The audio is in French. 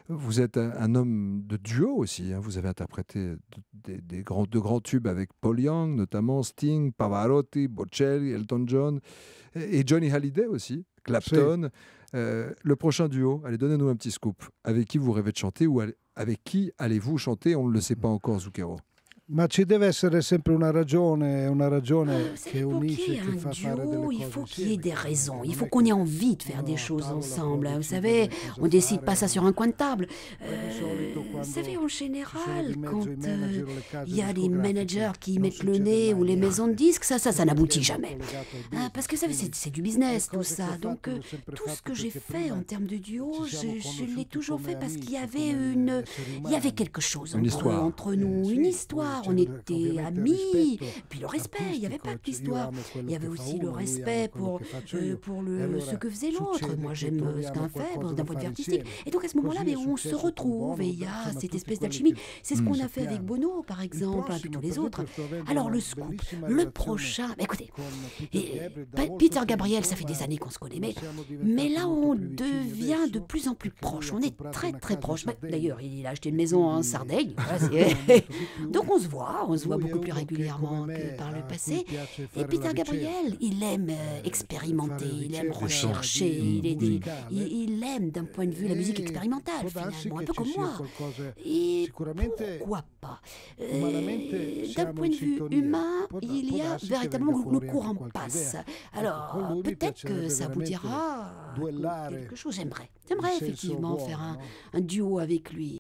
Vous êtes un homme de duo aussi, hein. Vous avez interprété de grands tubes avec Paul Young, notamment Sting, Pavarotti, Bocelli, Elton John et Johnny Hallyday aussi, Sì. Clapton. Le prochain duo, allez, donnez-nous un petit scoop. Avec qui vous rêvez de chanter ou avec qui allez-vous chanter? On ne le sait pas encore, Zucchero. Ma ci deve essere sempre una Vous ragione savez, che pour qu'il y unisce, ait che un fa fare delle duo, il cose faut qu'il y ait insieme. des raisons. Il Non faut è qu'on ait che envie de faire des uno a choses tavola può ensemble. Vous decidere savez, cosa on décide fare pas ça o sur no. un coin de table. Di solito Vous quando savez, en ci sono général, di quand mezzo i manager o le case il y a les managers discografiche, qui non mettent le succede nez ou mai les maisons de niente, disques, ça perché n'aboutit è jamais. molto legato al Parce business. que ça, Quindi c'est du le business, tout cose che ho ça. Donc, fatto le ho sempre tout ce fatto que j'ai perché fait prima en termes de duo, ci siamo je l'ai conosciuti toujours come fait parce qu'il y amici, avait come esseri il y avait umani. quelque chose Une histoire. entre nous, une Sì, histoire. poi On c'è était ovviamente il amis. rispetto Puis le respect, il n'y avait artistico, pas que io l'histoire. amo quello Il y avait che fa aussi le uno, lui ama respect quello che faccio io. pour E allora ce que faisait l'autre. succede Moi, che j'aime ce troviamo qu'un fait qualcosa d'un da point de vue fare artistique. insieme. Et donc à ce moment-là, Così è on se successo con retrouve et Bono, il y a insomma, cette tutti espèce quelli d'alchimie. che C'est ce qu'on a fait avec sappiamo. Bono, par Il exemple, avec prossimo, tous les per autres. esempio, sto avendo Alors una le scoop, bellissima le relazione prochain, bah, écoutez, con Peter Gabriel da molto Peter tempo, Gabriel, ça fait des ma années qu'on se connaît, ne siamo mais diventati là molto on più vicini devient de adesso, plus en plus perché lui proches. ha On est comprato très una très casa in proches. Bah, Sardegna d'ailleurs, il a acheté une e maison en quindi Sardaigne. Voilà, ci vediamo molto di più. donc on se voit Lui è beaucoup plus uno che, régulièrement come que me, par le a cui passé. piace Et fare la Peter ricerca, Gabriel, il aime expérimenter, fare il aime ricerca rechercher, musicale, il aime d'un point de vue la musique expérimentale, può darsi finalement, un che peu ci comme sia moi. qualcosa Et sicuramente pourquoi pas umanamente D'un siamo point in de vue sintonia. humain, Può il y a darsi che venga véritablement le fuori anche courant qualche passe. idea. Ecco, con Alors, lui mi peut-être que piacerebbe ça veramente aboutira à duellare quelque chose. J'aimerais in senso effectivement buono, faire no? un duo avec lui.